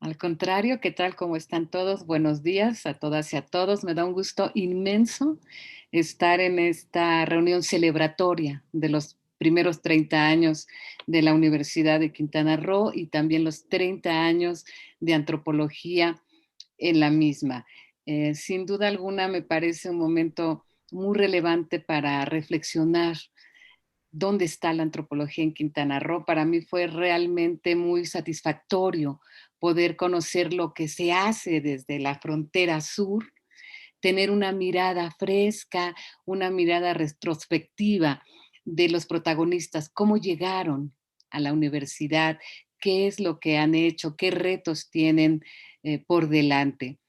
Al contrario, ¿qué tal? ¿Cómo están todos? Buenos días a todas y a todos. Me da un gusto inmenso estar en esta reunión celebratoria de los primeros 30 años de la Universidad de Quintana Roo y también los 30 años de antropología en la misma. Sin duda alguna me parece un momento muy relevante para reflexionar dónde está la antropología en Quintana Roo. Para mí fue realmente muy satisfactorio poder conocer lo que se hace desde la frontera sur, tener una mirada fresca, una mirada retrospectiva de los protagonistas, cómo llegaron a la universidad, qué es lo que han hecho, qué retos tienen por delante.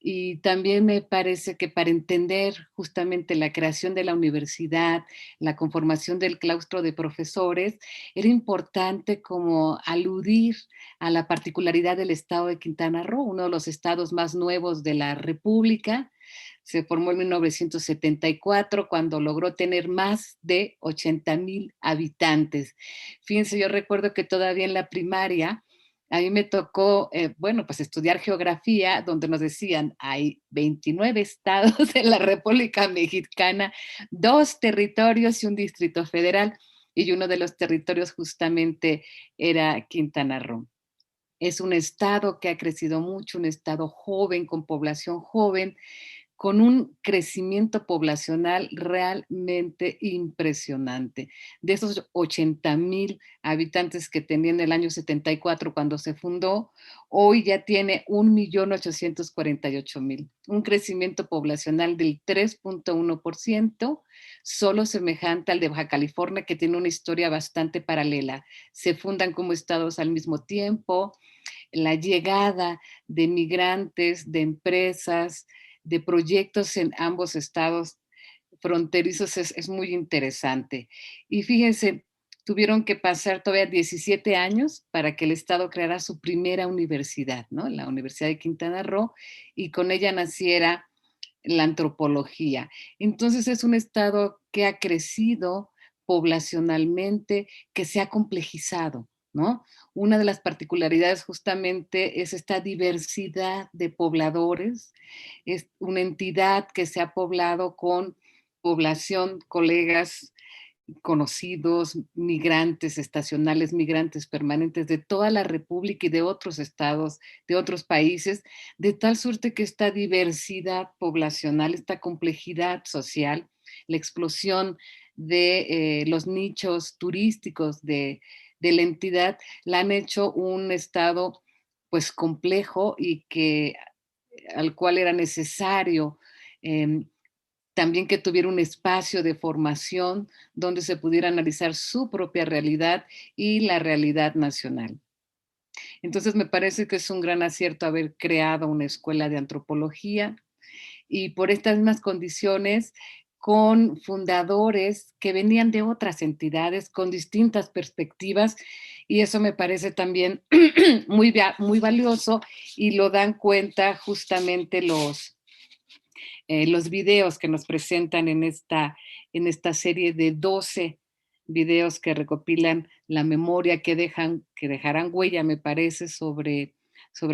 Y también me parece que para entender justamente la creación de la universidad, la conformación del claustro de profesores, era importante como aludir a la particularidad del estado de Quintana Roo, uno de los estados más nuevos de la República. Se formó en 1974 cuando logró tener más de 80,000 habitantes. Fíjense, yo recuerdo que todavía en la primaria a mí me tocó, bueno, pues estudiar geografía, donde nos decían, hay 29 estados en la República Mexicana, 2 territorios y un distrito federal, y uno de los territorios justamente era Quintana Roo. Es un estado que ha crecido mucho, un estado joven, con población joven, con un crecimiento poblacional realmente impresionante. De esos 80,000 habitantes que tenía en el año 74 cuando se fundó, hoy ya tiene 1,848,000. Un crecimiento poblacional del 3,1%, solo semejante al de Baja California, que tiene una historia bastante paralela. Se fundan como estados al mismo tiempo, la llegada de migrantes, de empresas, de proyectos en ambos estados fronterizos es muy interesante. Y fíjense, tuvieron que pasar todavía 17 años para que el estado creara su primera universidad, ¿no? La Universidad de Quintana Roo, y con ella naciera la antropología. Entonces es un estado que ha crecido poblacionalmente, que se ha complejizado, ¿no? Una de las particularidades justamente es esta diversidad de pobladores, es una entidad que se ha poblado con población, colegas, conocidos, migrantes estacionales, migrantes permanentes de toda la República y de otros estados, de otros países, de tal suerte que esta diversidad poblacional, esta complejidad social, la explosión de los nichos turísticos de la entidad, la han hecho un estado pues complejo y que al cual era necesario em, también que tuviera un espacio de formación donde se pudiera analizar su propia realidad y la realidad nacional. Entonces me parece que es un gran acierto haber creado una escuela de antropología y por estas mismas condiciones con fundadores que venían de otras entidades con distintas perspectivas y eso me parece también muy valioso y lo dan cuenta justamente los videos que nos presentan en esta serie de 12 videos que recopilan la memoria que dejarán huella, me parece, sobre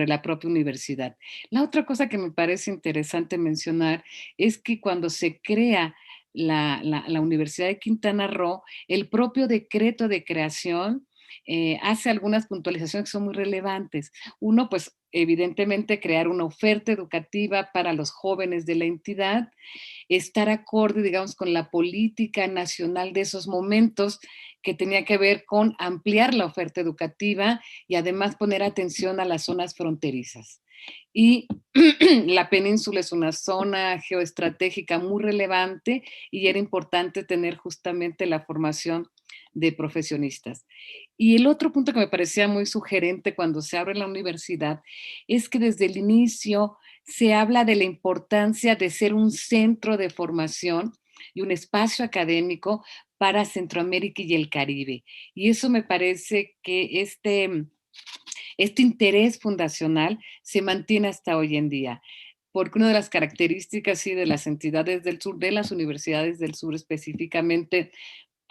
la propia universidad. La otra cosa que me parece interesante mencionar es que cuando se crea la Universidad de Quintana Roo, el propio decreto de creación hace algunas puntualizaciones que son muy relevantes. Uno, pues evidentemente crear una oferta educativa para los jóvenes de la entidad, estar acorde, digamos, con la política nacional de esos momentos que tenía que ver con ampliar la oferta educativa y además poner atención a las zonas fronterizas. Y la península es una zona geoestratégica muy relevante y era importante tener justamente la formación de profesionistas. Y el otro punto que me parecía muy sugerente cuando se abre la universidad es que desde el inicio se habla de la importancia de ser un centro de formación y un espacio académico para Centroamérica y el Caribe. Y eso me parece que este interés fundacional se mantiene hasta hoy en día, porque una de las características sí, de las entidades del sur, de las universidades del sur específicamente,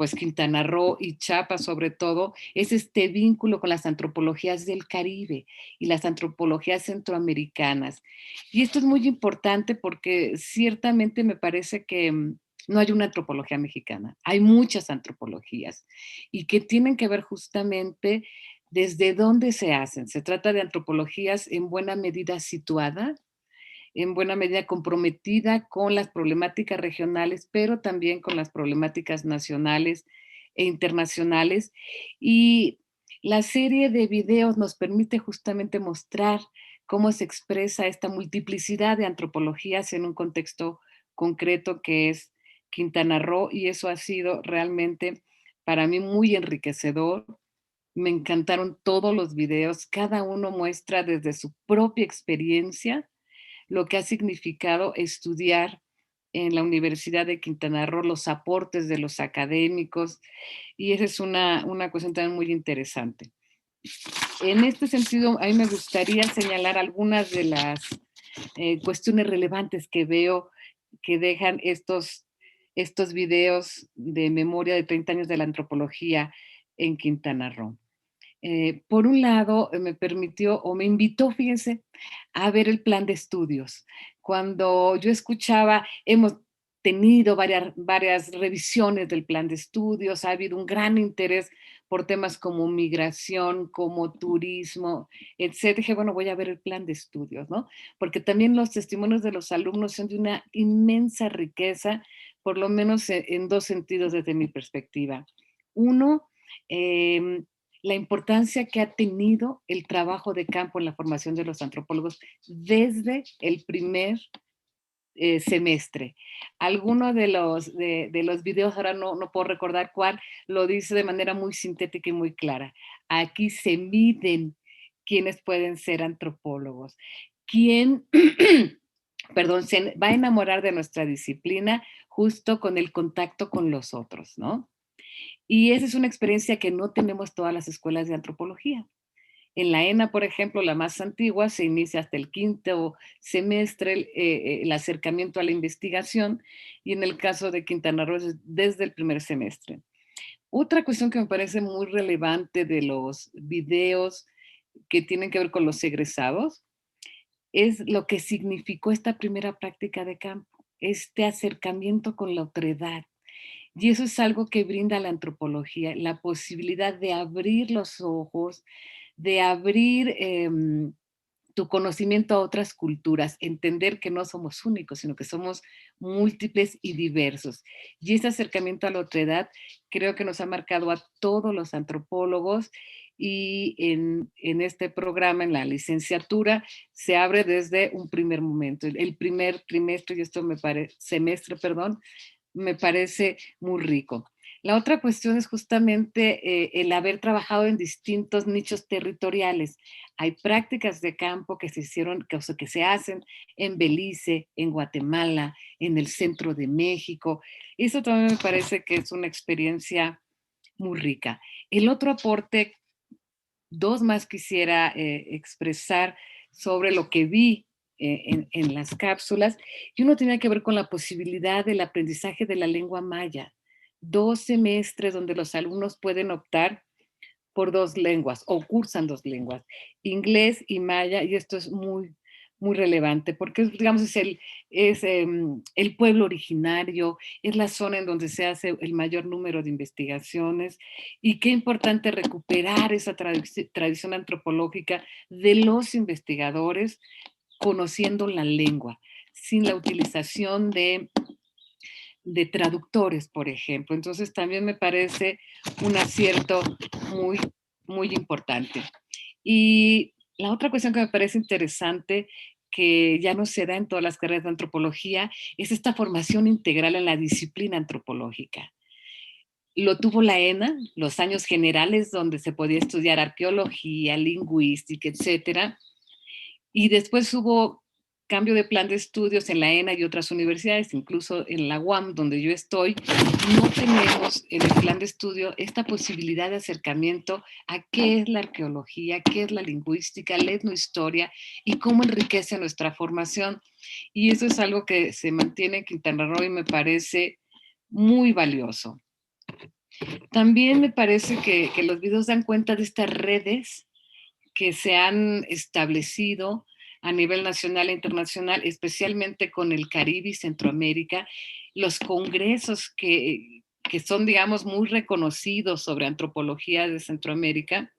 pues Quintana Roo y Chiapas sobre todo, es este vínculo con las antropologías del Caribe y las antropologías centroamericanas. Y esto es muy importante porque ciertamente me parece que no hay una antropología mexicana, hay muchas antropologías y que tienen que ver justamente desde dónde se hacen. Se trata de antropologías en buena medida situadas, en buena medida comprometida con las problemáticas regionales, pero también con las problemáticas nacionales e internacionales. Y la serie de videos nos permite justamente mostrar cómo se expresa esta multiplicidad de antropologías en un contexto concreto que es Quintana Roo, y eso ha sido realmente para mí muy enriquecedor. Me encantaron todos los videos, cada uno muestra desde su propia experiencia lo que ha significado estudiar en la Universidad de Quintana Roo, los aportes de los académicos, y esa es una cuestión también muy interesante. En este sentido, a mí me gustaría señalar algunas de las cuestiones relevantes que veo que dejan estos videos de memoria de 30 años de la antropología en Quintana Roo. Por un lado, me permitió o me invitó, fíjense, a ver el plan de estudios. Cuando yo escuchaba, hemos tenido varias revisiones del plan de estudios, ha habido un gran interés por temas como migración, como turismo, etcétera. Dije, bueno, voy a ver el plan de estudios, ¿no? Porque también los testimonios de los alumnos son de una inmensa riqueza, por lo menos en dos sentidos desde mi perspectiva. Uno, em, la importancia que ha tenido el trabajo de campo en la formación de los antropólogos desde el primer semestre. Alguno de los videos, ahora no puedo recordar cuál, lo dice de manera muy sintética y muy clara. Aquí se miden quiénes pueden ser antropólogos. ¿Quién, perdón, se va a enamorar de nuestra disciplina justo con el contacto con los otros, ¿no? Y esa es una experiencia que no tenemos todas las escuelas de antropología. En la ENA, por ejemplo, la más antigua, se inicia hasta el quinto semestre el acercamiento a la investigación, y en el caso de Quintana Roo es desde el primer semestre. Otra cuestión que me parece muy relevante de los videos que tienen que ver con los egresados es lo que significó esta primera práctica de campo, este acercamiento con la otredad. Y eso es algo que brinda la antropología, la posibilidad de abrir los ojos, de abrir tu conocimiento a otras culturas, entender que no somos únicos, sino que somos múltiples y diversos. Y ese acercamiento a la otredad creo que nos ha marcado a todos los antropólogos, y en este programa, en la licenciatura, se abre desde un primer momento. El primer trimestre, y esto me parece, semestre, perdón, me parece muy rico. La otra cuestión es justamente el haber trabajado en distintos nichos territoriales. Hay prácticas de campo que se hicieron, que, o sea, que se hacen en Belice, en Guatemala, en el centro de México. Eso también me parece que es una experiencia muy rica. El otro aporte, dos más quisiera expresar sobre lo que vi en las cápsulas, y uno tenía que ver con la posibilidad del aprendizaje de la lengua maya. 2 semestres donde los alumnos pueden optar por dos lenguas o cursan dos lenguas, inglés y maya, y esto es muy relevante porque, digamos, el pueblo originario, es la zona en donde se hace el mayor número de investigaciones, y qué importante recuperar esa tradición antropológica de los investigadores conociendo la lengua, sin la utilización de traductores, por ejemplo. Entonces también me parece un acierto muy importante. Y la otra cuestión que me parece interesante, que ya no se da en todas las carreras de antropología, es esta formación integral en la disciplina antropológica. Lo tuvo la ENA, los años generales donde se podía estudiar arqueología, lingüística, etcétera, y después hubo cambio de plan de estudios en la ENA y otras universidades, incluso en la UAM, donde yo estoy. No tenemos en el plan de estudio esta posibilidad de acercamiento a qué es la arqueología, qué es la lingüística, la etnohistoria y cómo enriquece nuestra formación. Y eso es algo que se mantiene en Quintana Roo y me parece muy valioso. También me parece que los videos dan cuenta de estas redes que se han establecido a nivel nacional e internacional, especialmente con el Caribe y Centroamérica, los congresos que son, digamos, muy reconocidos sobre antropología de Centroamérica,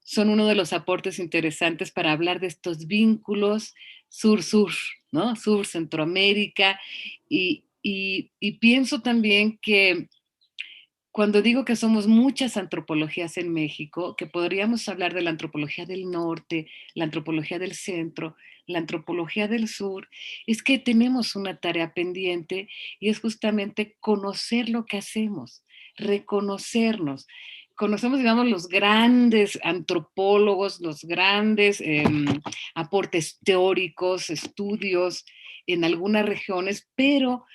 son uno de los aportes interesantes para hablar de estos vínculos sur-sur, ¿no? Sur-Centroamérica. Y pienso también que cuando digo que somos muchas antropologías en México, que podríamos hablar de la antropología del norte, la antropología del centro, la antropología del sur, es que tenemos una tarea pendiente y es justamente conocer lo que hacemos, reconocernos. Conocemos, digamos, los grandes antropólogos, los grandes aportes teóricos, estudios en algunas regiones, pero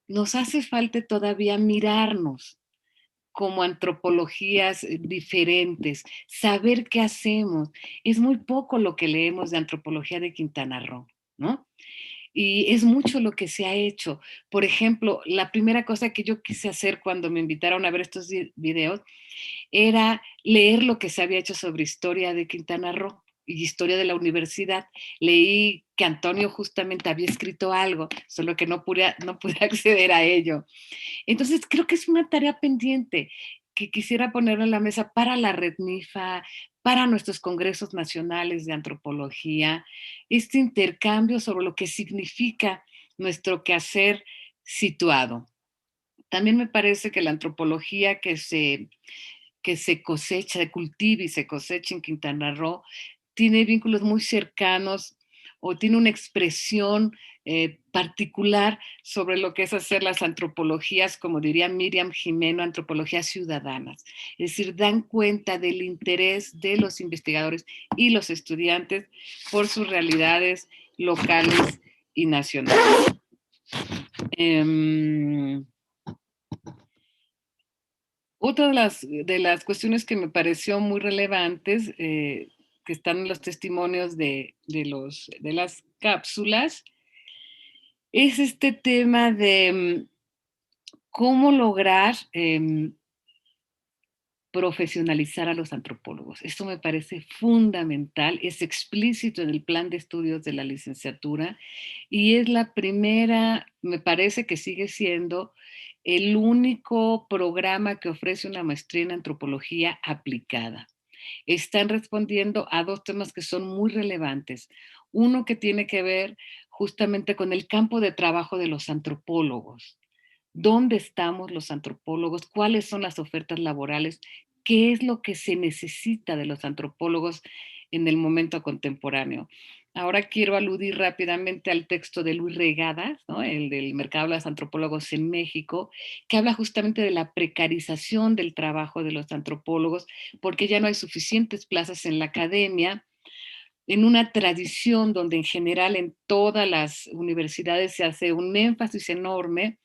nos hace falta todavía mirarnos como antropologías diferentes, saber qué hacemos. Es muy poco lo que leemos de antropología de Quintana Roo, ¿no? Y es mucho lo que se ha hecho. Por ejemplo, la primera cosa que yo quise hacer cuando me invitaron a ver estos videos era leer lo que se había hecho sobre historia de Quintana Roo y historia de la universidad. Leí que Antonio justamente había escrito algo, solo que no pude acceder a ello. Entonces, creo que es una tarea pendiente que quisiera poner en la mesa para la Red NIFA, para nuestros congresos nacionales de antropología, este intercambio sobre lo que significa nuestro quehacer situado. También me parece que la antropología que se cosecha, se cultiva y se cosecha en Quintana Roo, tiene vínculos muy cercanos o tiene una expresión particular sobre lo que es hacer las antropologías, como diría Miriam Jimeno, antropologías ciudadanas. Es decir, dan cuenta del interés de los investigadores y los estudiantes por sus realidades locales y nacionales. Eh, Otra de las cuestiones que me pareció muy relevantes, que están en los testimonios de las cápsulas, es este tema de cómo lograr profesionalizar a los antropólogos. Esto me parece fundamental, es explícito en el plan de estudios de la licenciatura y es la primera, me parece que sigue siendo el único programa que ofrece una maestría en antropología aplicada. Están respondiendo a dos temas que son muy relevantes. Uno que tiene que ver justamente con el campo de trabajo de los antropólogos. ¿Dónde estamos los antropólogos? ¿Cuáles son las ofertas laborales? ¿Qué es lo que se necesita de los antropólogos en el momento contemporáneo? Ahora quiero aludir rápidamente al texto de Luis Regadas, ¿no? El del mercado de los antropólogos en México, que habla justamente de la precarización del trabajo de los antropólogos, porque ya no hay suficientes plazas en la academia, en una tradición donde en general en todas las universidades se hace un énfasis enorme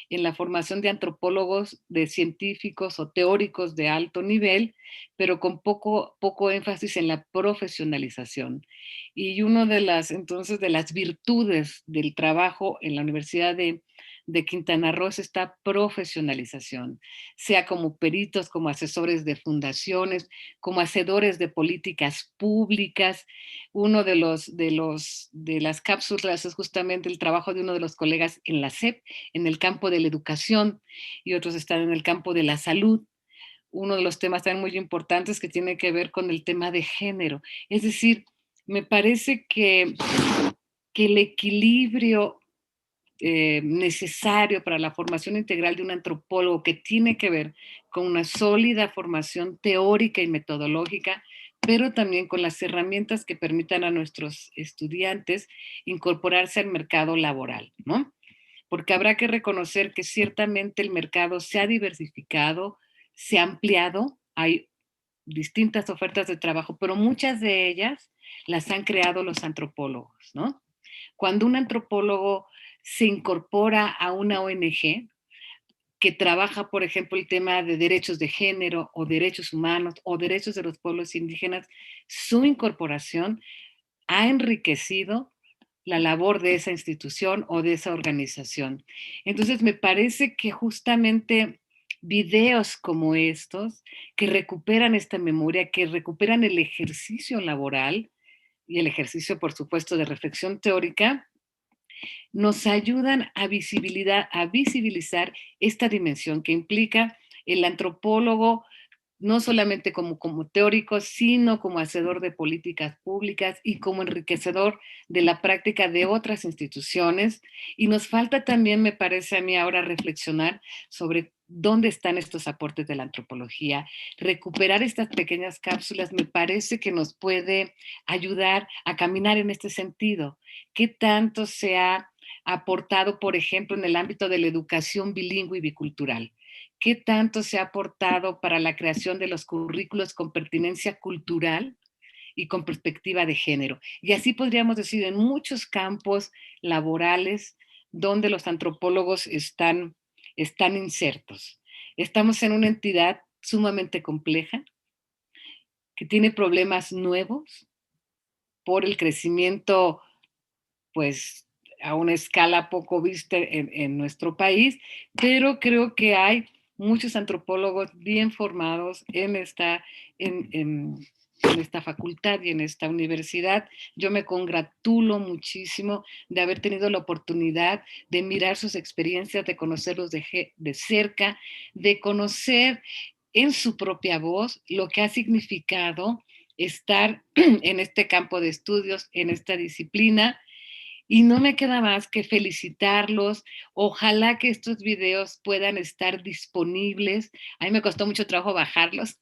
en la formación de antropólogos, de científicos o teóricos de alto nivel, pero con poco énfasis en la profesionalización. Y una entonces, de las virtudes del trabajo en la Universidad de Quintana Roo es esta profesionalización, sea como peritos, como asesores de fundaciones, como hacedores de políticas públicas. Uno de las cápsulas es justamente el trabajo de uno de los colegas en la SEP, en el campo de la educación, y otros están en el campo de la salud. Uno de los temas también muy importantes que tiene que ver con el tema de género. Es decir, me parece que el equilibrio necesario para la formación integral de un antropólogo, que tiene que ver con una sólida formación teórica y metodológica, pero también con las herramientas que permitan a nuestros estudiantes incorporarse al mercado laboral, ¿no? Porque habrá que reconocer que ciertamente el mercado se ha diversificado, se ha ampliado, hay distintas ofertas de trabajo, pero muchas de ellas las han creado los antropólogos, ¿no? Cuando un antropólogo se incorpora a una ONG que trabaja, por ejemplo, el tema de derechos de género o derechos humanos o derechos de los pueblos indígenas, su incorporación ha enriquecido la labor de esa institución o de esa organización. Entonces, me parece que justamente videos como estos que recuperan esta memoria, que recuperan el ejercicio laboral y el ejercicio, por supuesto, de reflexión teórica, nos ayudan a visibilizar esta dimensión que implica el antropólogo no solamente como teórico, sino como hacedor de políticas públicas y como enriquecedor de la práctica de otras instituciones. Y nos falta también, me parece a mí ahora, reflexionar sobre dónde están estos aportes de la antropología. Recuperar estas pequeñas cápsulas me parece que nos puede ayudar a caminar en este sentido. ¿Qué tanto se ha aportado, por ejemplo, en el ámbito de la educación bilingüe y bicultural? ¿Qué tanto se ha aportado para la creación de los currículos con pertinencia cultural y con perspectiva de género? Y así podríamos decir en muchos campos laborales donde los antropólogos están insertos. Estamos en una entidad sumamente compleja que tiene problemas nuevos por el crecimiento, pues, a una escala poco vista en nuestro país, pero creo que hay muchos antropólogos bien formados en esta facultad y en esta universidad. Yo me congratulo muchísimo de haber tenido la oportunidad de mirar sus experiencias, de conocerlos de cerca, de conocer en su propia voz lo que ha significado estar en este campo de estudios, en esta disciplina, y no me queda más que felicitarlos. Ojalá que estos videos puedan estar disponibles. A mí me costó mucho trabajo bajarlos,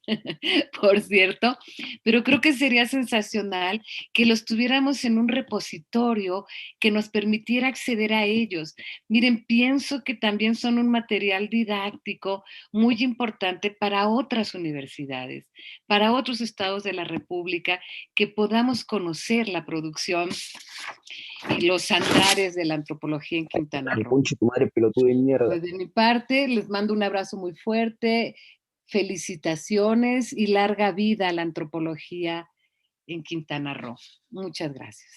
por cierto, pero creo que sería sensacional que los tuviéramos en un repositorio que nos permitiera acceder a ellos. Miren, pienso que también son un material didáctico muy importante para otras universidades, para otros estados de la República, que podamos conocer la producción y los andares de la antropología en Quintana Dale, Roo. conche tu madre, pelotudo de mierda. Pues de mi parte, les mando un abrazo muy fuerte, felicitaciones y larga vida a la antropología en Quintana Roo. Muchas gracias.